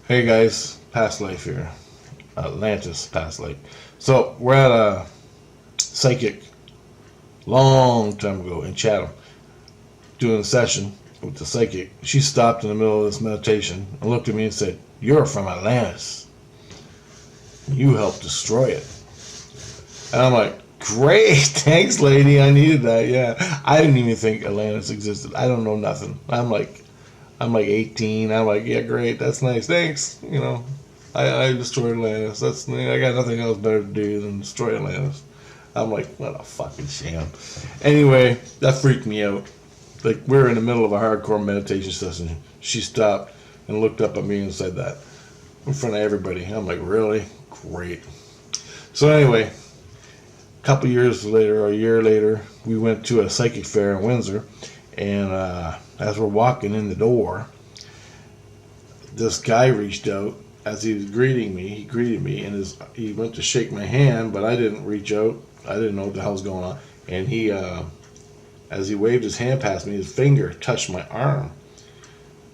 Hey guys, past life here. Atlantis, past life. So we're at a psychic long time ago in Chatham doing a session with the psychic. She stopped in the middle of this meditation and looked at me and said, "You're from Atlantis. You helped destroy it." And I'm like, "Great, thanks, lady. I needed that." Yeah, I didn't even think Atlantis existed. I don't know nothing. I'm like 18. I'm like, "Yeah, great. That's nice. Thanks." I destroyed Atlantis. I got nothing else better to do than destroy Atlantis. I'm like, what a fucking sham. Anyway, that freaked me out. Like, we're in the middle of a hardcore meditation session. She stopped and looked up at me and said that in front of everybody. I'm like, really? Great. So anyway, a couple years later, or a year later, we went to a psychic fair in Windsor, and as we're walking in the door, this guy reached out. As he was greeting me, he greeted me, and he went to shake my hand, but I didn't reach out. I didn't know what the hell was going on. And he, as he waved his hand past me, his finger touched my arm,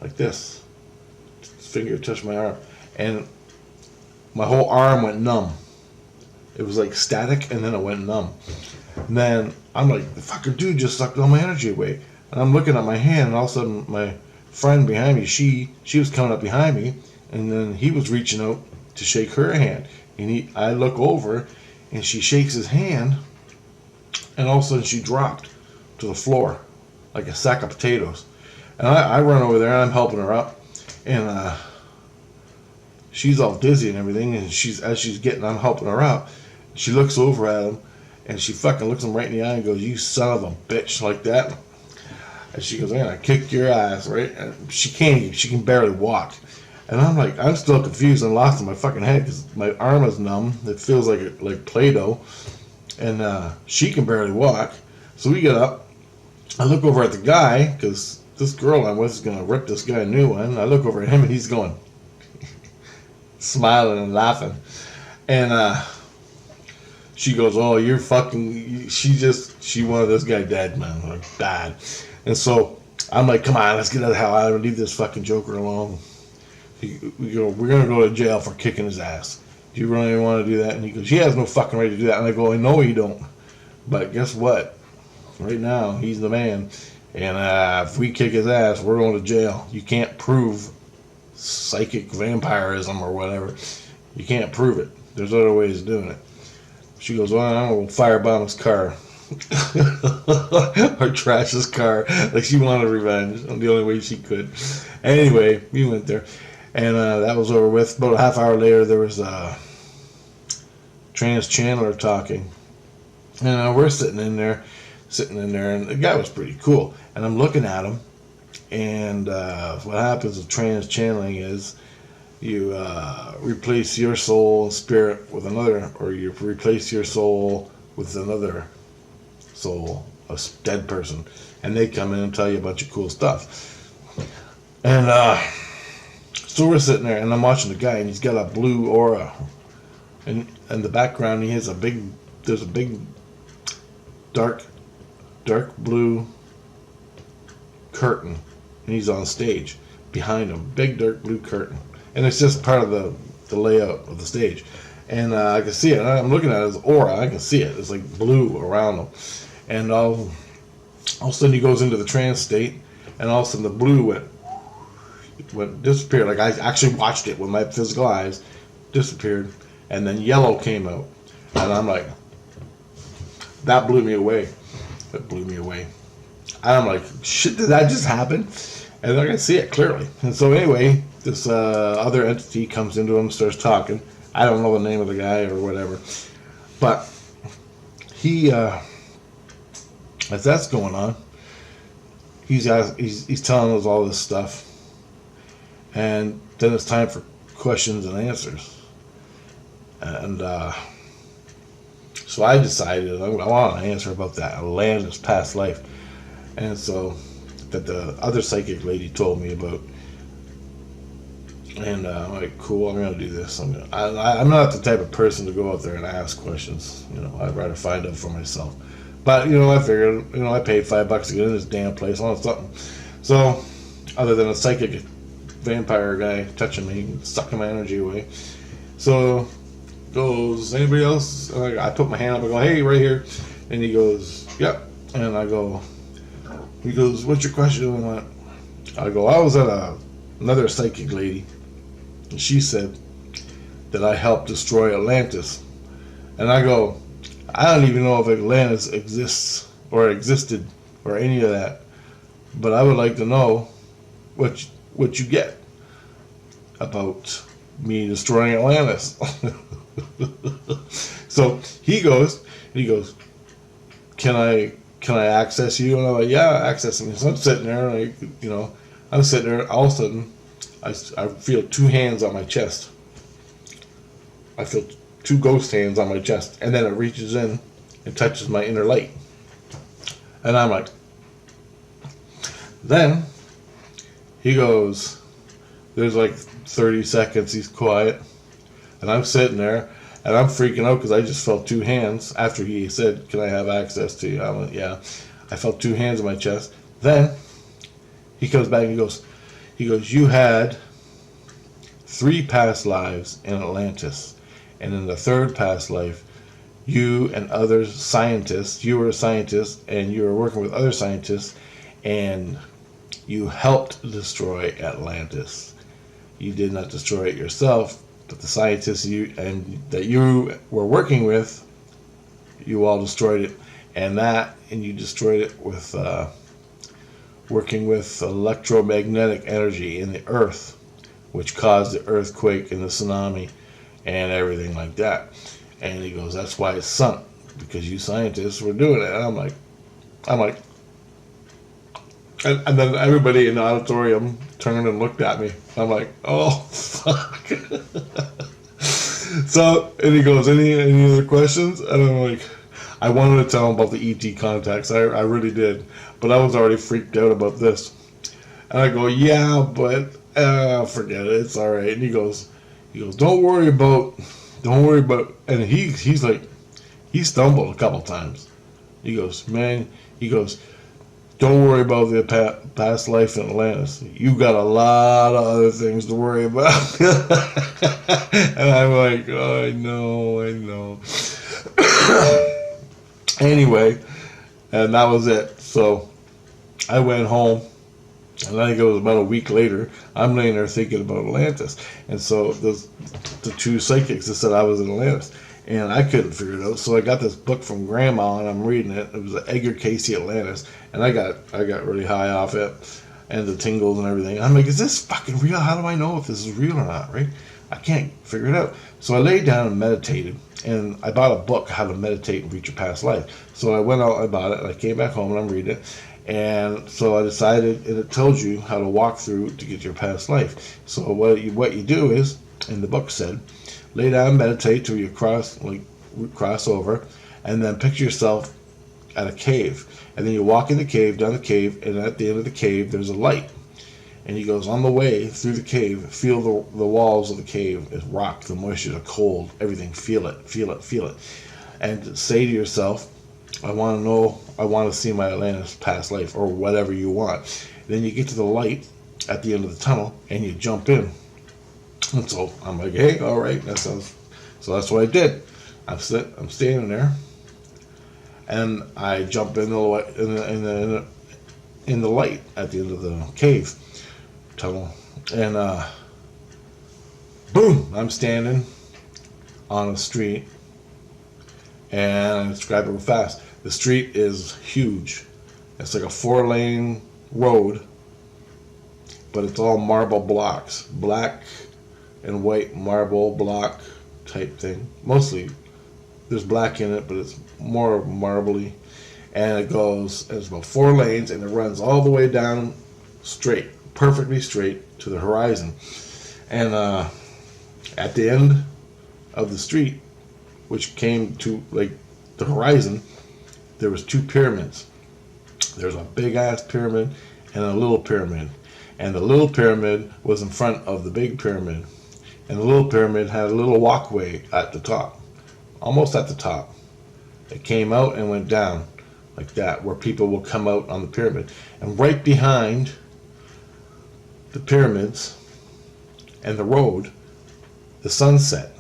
like this. His finger touched my arm, and my whole arm went numb. It was like static, and then it went numb. And then I'm like, the fucking dude just sucked all my energy away. And I'm looking at my hand, and all of a sudden my friend behind me, she was coming up behind me, and then he was reaching out to shake her hand. And I look over, and she shakes his hand, and all of a sudden she dropped to the floor like a sack of potatoes. And I run over there, and I'm helping her up, and she's all dizzy and everything. And I'm helping her up. She looks over at him, and she fucking looks him right in the eye and goes, "You son of a bitch," like that. And she goes, "I'm gonna kick your ass," right? And she can barely walk. And I'm like, I'm still confused and lost in my fucking head because my arm is numb. It feels like Play-Doh. And she can barely walk. So we get up. I look over at the guy because this girl I'm with is going to rip this guy a new one. I look over at him and he's going, smiling and laughing. And she goes, "Oh, you're fucking," she wanted this guy dead, man. Like, bad. And so I'm like, "Come on, let's get out of the hell out of here. Leave this fucking joker alone. We're going to go to jail for kicking his ass. Do you really want to do that?" And he goes, "He has no fucking right to do that." And I go, "I know you don't. But guess what? Right now, he's the man. And if we kick his ass, we're going to jail. You can't prove psychic vampirism or whatever. You can't prove it. There's other ways of doing it." She goes, "Well, I'm going to firebomb his car." Or trash his car. Like, she wanted revenge. The only way she could. Anyway, we went there. And that was over with. About a half hour later, there was a trans channeler talking. And we're sitting in there, and the guy was pretty cool. And I'm looking at him, and what happens with trans channeling is you replace your soul and spirit with another, or you replace your soul with another soul, a dead person. And they come in and tell you a bunch of cool stuff. And so we're sitting there, and I'm watching the guy, and he's got a blue aura, and in the background there's a big dark blue curtain, and he's on stage behind him, big dark blue curtain, and it's just part of the layout of the stage. And I can see it. I'm looking at his aura. I can see it. It's like blue around him, and all of a sudden he goes into the trance state, and all of a sudden the blue went disappeared. Like, I actually watched it with my physical eyes, disappeared, and then yellow came out, and I'm like, that blew me away. It blew me away. And I'm like, shit, did that just happen? And I can see it clearly. And so anyway, this other entity comes into him, starts talking. I don't know the name of the guy or whatever, but he, as that's going on, he's telling us all this stuff. And then it's time for questions and answers. And so I decided I want an answer about that Atlantis past life. And so that the other psychic lady told me about. And I'm like, cool, I'm going to do this. I'm not the type of person to go out there and ask questions. I'd rather find out for myself. But, I figured, I paid $5 to get in this damn place. I want something. So, other than a psychic vampire guy touching me, sucking my energy away. So goes, anybody else? And I put my hand up, I go, hey, right here. And he goes, yep. And I go, he goes, what's your question? And I go, I was at another psychic lady, and she said that I helped destroy Atlantis. And I go, I don't even know if Atlantis exists or existed or any of that, but I would like to know what you get about me destroying Atlantis. So he goes, can I access you? And I'm like, yeah, access me. So I'm sitting there, and I'm sitting there. All of a sudden, I feel two hands on my chest. I feel two ghost hands on my chest, and then it reaches in and touches my inner light. And I'm like, then he goes, there's like 30 seconds, he's quiet, and I'm sitting there, and I'm freaking out because I just felt two hands after he said, can I have access to you? I'm like, yeah. I felt two hands on my chest. Then he comes back and he goes, you had 3 past lives in Atlantis. And in the 3rd past life, you and other scientists, you were a scientist and you were working with other scientists, and you helped destroy Atlantis. You did not destroy it yourself, but the scientists that you were working with, you all destroyed it. And you destroyed it with working with electromagnetic energy in the earth, which caused the earthquake and the tsunami and everything like that. And he goes, that's why it sunk, because you scientists were doing it. And I'm like, and then everybody in the auditorium turned and looked at me. I'm like, oh, fuck. So, and he goes, any other questions? And I'm like, I wanted to tell him about the ET contacts. I really did. But I was already freaked out about this. And I go, yeah, but forget it. It's all right. And he goes, don't worry about, and he's like, he stumbled a couple times. He goes, don't worry about the past life in Atlantis. You got a lot of other things to worry about. And I'm like, oh, I know. Anyway, and that was it. So I went home. And I think it was about a week later, I'm laying there thinking about Atlantis. And so the 2 psychics that said I was in Atlantis. And I couldn't figure it out. So I got this book from Grandma, and I'm reading it. It was Edgar Casey Atlantis. And I got really high off it, and the tingles and everything. I'm like, is this fucking real? How do I know if this is real or not, right? I can't figure it out. So I laid down and meditated. And I bought a book, How to Meditate and Reach Your Past Life. So I went out, I bought it, and I came back home, and I'm reading it. And so I decided, and it tells you how to walk through to get your past life. So what you do is, and the book said, lay down, meditate till you cross over, and then picture yourself at a cave. And then you walk in the cave, down the cave, and at the end of the cave there's a light. And he goes, on the way through the cave, feel the walls of the cave is rock, the moisture, the cold, everything, feel it. And say to yourself, I want to see my Atlantis past life, or whatever you want. Then you get to the light at the end of the tunnel, and you jump in. And so I'm like, hey, all right, so that's what I did. I'm standing there, and I jump in the light at the end of the cave tunnel, and boom, I'm standing on a street, and I describe it real fast. The street is huge. It's like a 4-lane road, but it's all marble blocks, black and white marble block type thing. Mostly there's black in it, but it's more marbly. And it's about 4 lanes, and it runs all the way down straight, perfectly straight to the horizon. And at the end of the street, which came to like the horizon, there was 2 pyramids. There's a big ass pyramid and a little pyramid. And the little pyramid was in front of the big pyramid. And the little pyramid had a little walkway at the top, almost at the top. It came out and went down like that, where people will come out on the pyramid. And right behind the pyramids and the road, the sun set.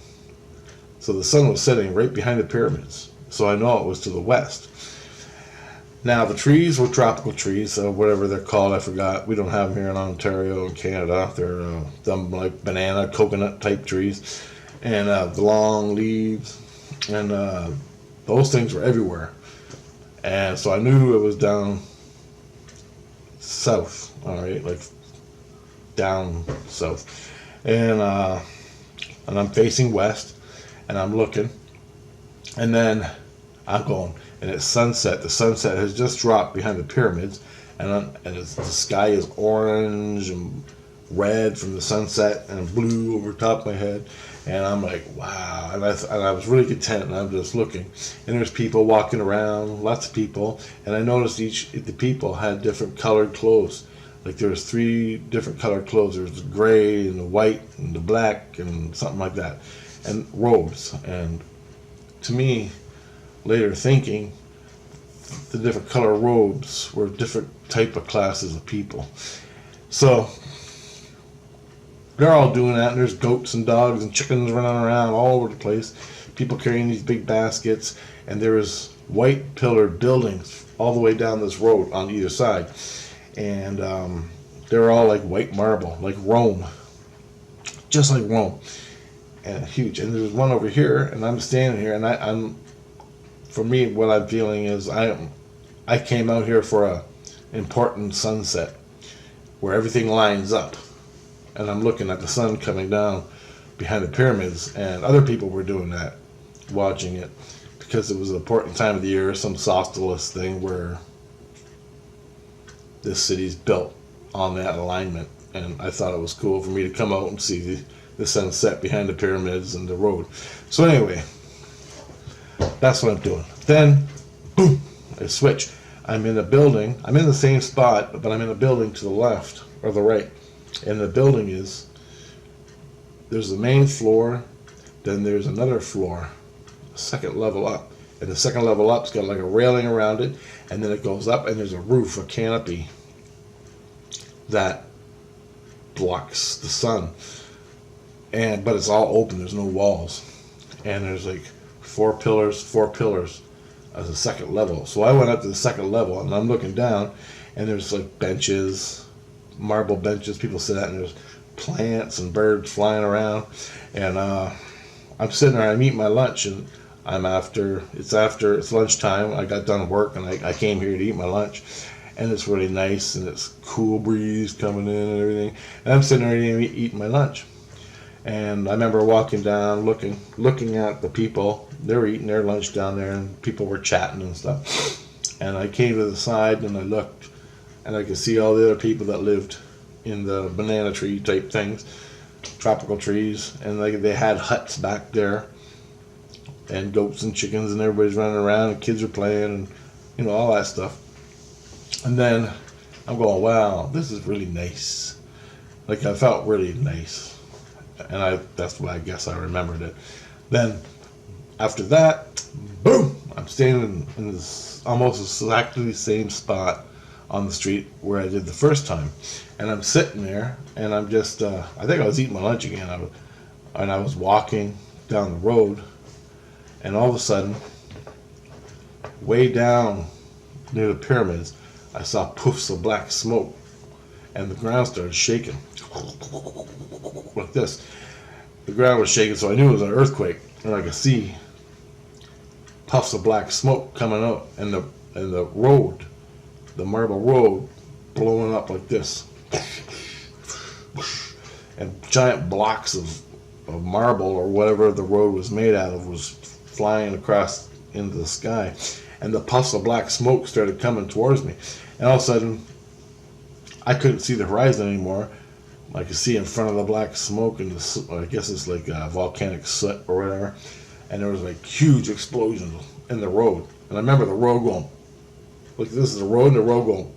So the sun was setting right behind the pyramids. So I know it was to the west. Now the trees were tropical trees, whatever they're called, I forgot. We don't have them here in Ontario and Canada. They're them like banana, coconut type trees, and the long leaves, and those things were everywhere. And so I knew it was down south, all right, like down south, and I'm facing west, and I'm looking, and then I'm going, and it's sunset. The sunset has just dropped behind the pyramids, and the sky is orange and red from the sunset, and blue over top of my head, and I'm like, wow, and I was really content, and I'm just looking, and there's people walking around, lots of people, and I noticed the people had different colored clothes. Like there was 3 different colored clothes. There was the gray and the white and the black and something like that, and robes. And to me, later thinking, the different color robes were different type of classes of people. So they're all doing that, and there's goats and dogs and chickens running around all over the place. People carrying these big baskets, and there was white pillared buildings all the way down this road on either side. And they're all like white marble, like Rome, just like Rome, and huge. And there's one over here, and I'm standing here, and I'm, for me, what I'm feeling is I came out here for a important sunset, where everything lines up, and I'm looking at the sun coming down behind the pyramids, and other people were doing that, watching it, because it was an important time of the year, some solstice thing where this city's built on that alignment, and I thought it was cool for me to come out and see the sunset behind the pyramids and the road. So anyway, that's what I'm doing. Then, boom, I switch. I'm in a building. I'm in the same spot, but I'm in a building to the left or the right. And the building there's the main floor, then there's another floor, a second level up. And the second level up's got like a railing around it, and then it goes up, and there's a roof, a canopy that blocks the sun. But it's all open, there's no walls. And there's like four pillars as a second level. So I went up to the second level, and I'm looking down, and there's like benches, marble benches people sit at, and there's plants and birds flying around. And I'm sitting there, I'm eating my lunch, and it's lunchtime. I got done work, and I came here to eat my lunch, and it's really nice, and it's cool breeze coming in and everything. And I'm sitting there eating my lunch, and I remember walking down, looking at the people. They were eating their lunch down there, and people were chatting and stuff. And I came to the side, and I looked, and I could see all the other people that lived in the banana tree type things, tropical trees, and they had huts back there, and goats and chickens, and everybody's running around, and kids are playing, and all that stuff. And then I'm going, wow, this is really nice. Like, I felt really nice, and that's why I guess I remembered it. Then after that, boom, I'm standing in this almost exactly the same spot on the street where I did the first time, and I'm sitting there, and I'm just I think I was eating my lunch again, and I was walking down the road, and all of a sudden, way down near the pyramids, I saw puffs of black smoke, and the ground started shaking like this. The ground was shaking, so I knew it was an earthquake, and I could see puffs of black smoke coming out, and the road, the marble road, blowing up like this, and giant blocks of marble or whatever the road was made out of was flying across into the sky, and the puffs of black smoke started coming towards me, and all of a sudden I couldn't see the horizon anymore. I could see in front of the black smoke, and I guess it's like volcanic soot or whatever, and there was like huge explosions in the road, and I remember the road going, like this is the road, and the road going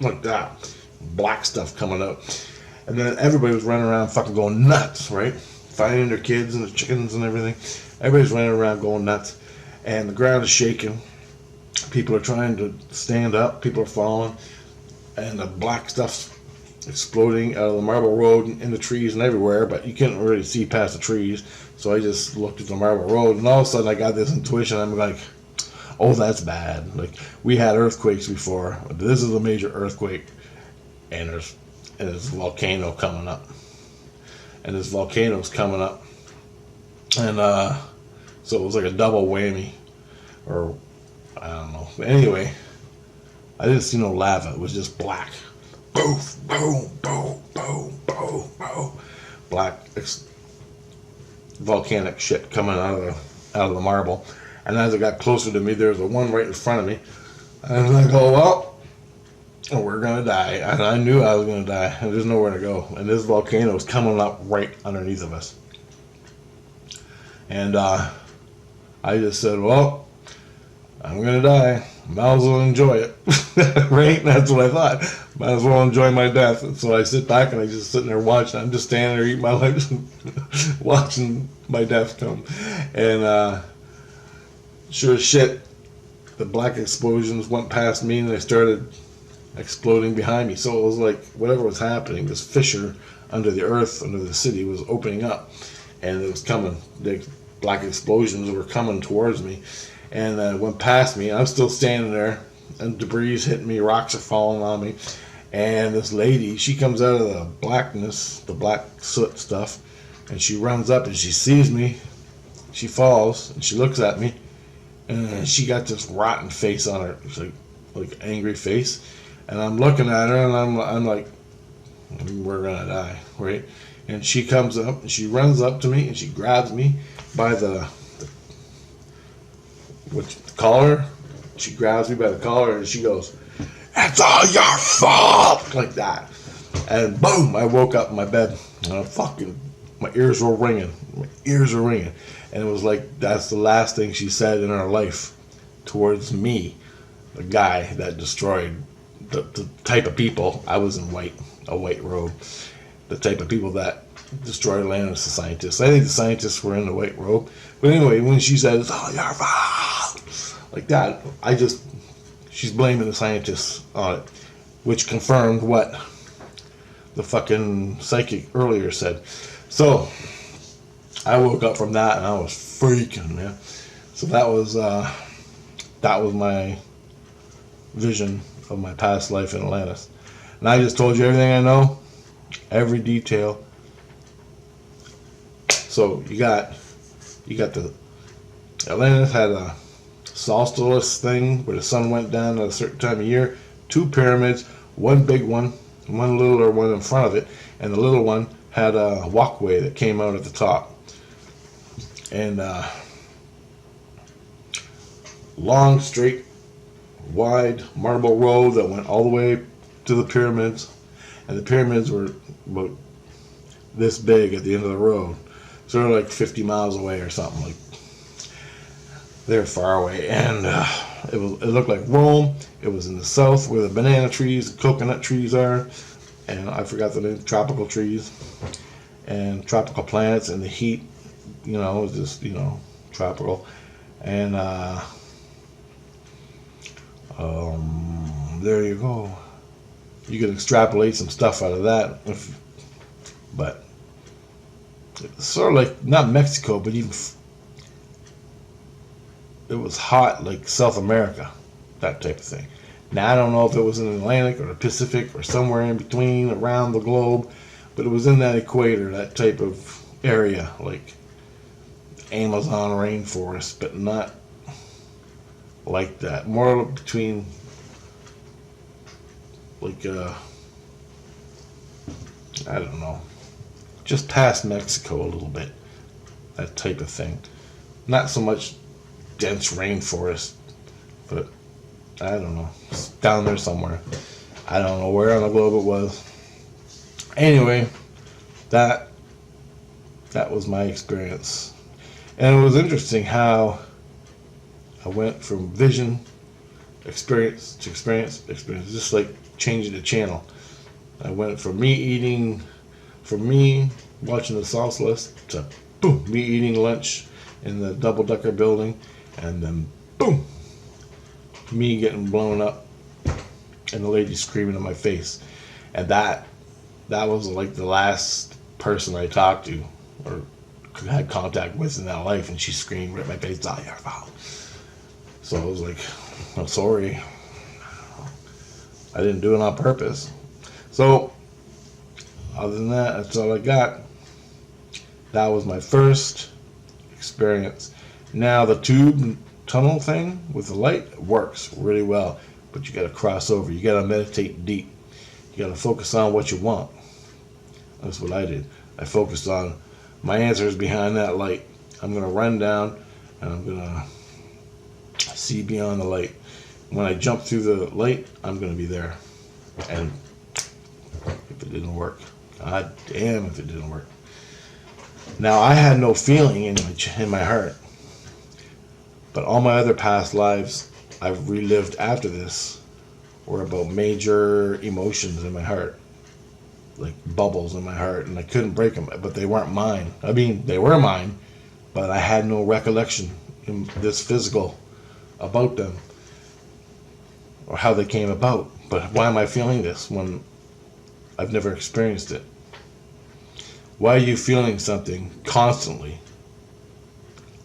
like that, black stuff coming out, and then everybody was running around fucking going nuts, right? Finding their kids and the chickens and everything. Everybody's running around going nuts, and the ground is shaking. People are trying to stand up, people are falling, and the black stuff's exploding out of the marble road and in the trees and everywhere, but you couldn't really see past the trees. So I just looked at the marble road, and all of a sudden I got this intuition. I'm like, oh, that's bad. Like, we had earthquakes before. This is a major earthquake, and there's a volcano coming up. And this volcano's coming up. And so it was like a double whammy. Or, I don't know. But anyway, I didn't see no lava. It was just black. Boom, boom, boom, boom, boom, boom. Black volcanic shit coming out of the marble. And as it got closer to me, there was a one right in front of me. And I go, well, we're going to die. And I knew I was going to die. And there's nowhere to go. And this volcano is coming up right underneath of us. And I just said, well, I'm going to die. Might as well enjoy it. Right? That's what I thought. Might as well enjoy my death. And so I sit back and I just sitting there watching. I'm just standing there eating my lunch, watching my death come. And sure as shit, the black explosions went past me and they started exploding behind me. So it was like whatever was happening, this fissure under the earth, under the city, was opening up. And it was coming. The black explosions were coming towards me. And went past me. I'm still standing there, and debris is hitting me, rocks are falling on me. And this lady, she comes out of the blackness, the black soot stuff, and she runs up and she sees me. She falls and she looks at me, and she got this rotten face on her, it's like angry face. And I'm looking at her, and I'm like, we're gonna die, right? And she comes up and she runs up to me and she grabs me by the collar. She grabs me by the collar and she goes, "It's all your fault," like that. And boom, I woke up in my bed. And my ears were ringing. My ears were ringing. And it was like, that's the last thing she said in her life towards me, the guy that destroyed the type of people. I was in a white robe. The type of people that destroyed Atlantis, the scientists. I think the scientists were in the white robe. But anyway, when she said, "It's all your fault," like that, she's blaming the scientists on it, which confirmed what the fucking psychic earlier said. So I woke up from that and I was freaking, man. So that was my vision of my past life in Atlantis. And I just told you everything I know, every detail. So you got the Atlantis had a solstice thing where the sun went down at a certain time of year. 2 pyramids, one big one, one littler one in front of it, and the little one had a walkway that came out at the top. And long, straight, wide marble road that went all the way to the pyramids. And the pyramids were about this big at the end of the road. So they're like 50 miles away or something. Like, they're far away. And it looked like Rome. It was in the south where the banana trees, the coconut trees are. And I forgot the name, tropical trees. And tropical plants and the heat, was just, tropical. And there you go. You can extrapolate some stuff out of that. But it's sort of like, not Mexico, but even it was hot like South America, that type of thing. Now I don't know if it was in the Atlantic or the Pacific or somewhere in between around the globe, but it was in that equator, that type of area, like Amazon rainforest, but not like that. More between like I don't know, just past Mexico a little bit, that type of thing. Not so much dense rainforest, but I don't know, it's down there somewhere. I don't know where on the globe it was. Anyway, that was my experience. And it was interesting how I went from vision, experience to experience, just like changing the channel. I went from me watching the Southwest to boom, me eating lunch in the double-decker building, and then boom, me getting blown up and the lady screaming in my face. And that that was like the last person I talked to or had contact with in that life, and she screamed right in my face, "Die, you're foul." So I was like, "I'm sorry. I didn't do it on purpose." So, other than that, that's all I got. That was my first experience. Now, the tube tunnel thing with the light works really well, but you got to cross over. You got to meditate deep. You got to focus on what you want. That's what I did. I focused on my answers behind that light. I'm going to run down and I'm going to see beyond the light. When I jump through the light, I'm going to be there. And if it didn't work, God damn if it didn't work. Now, I had no feeling in my heart. But all my other past lives I've relived after this were about major emotions in my heart. Like bubbles in my heart, and I couldn't break them, but they weren't mine. I mean, they were mine, but I had no recollection in this physical about them or how they came about. But why am I feeling this when I've never experienced it? Why are you feeling something constantly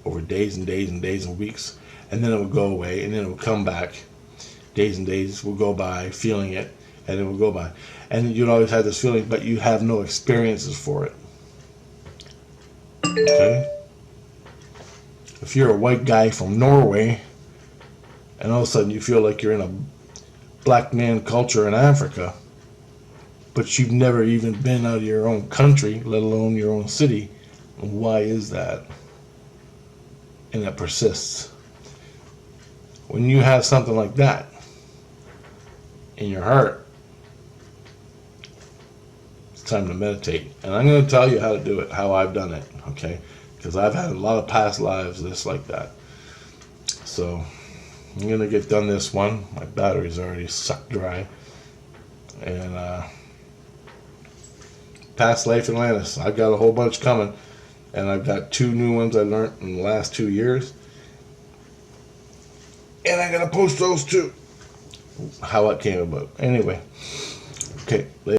over days and days and days and weeks, and then it will go away, and then it will come back? Days and days will go by feeling it, and it will go by. And you'd always have this feeling, but you have no experiences for it. Okay? If you're a white guy from Norway, and all of a sudden you feel like you're in a black man culture in Africa, but you've never even been out of your own country, let alone your own city, why is that? And that persists. When you have something like that in your heart, it's time to meditate. And I'm going to tell you how to do it, how I've done it, okay? Because I've had a lot of past lives just like that. So I'm going to get done this one. My battery's already sucked dry. And past life Atlantis. I've got a whole bunch coming. And I've got 2 new ones I learned in the last 2 years. And I'm going to post those too. How it came about. Anyway. Okay. Later.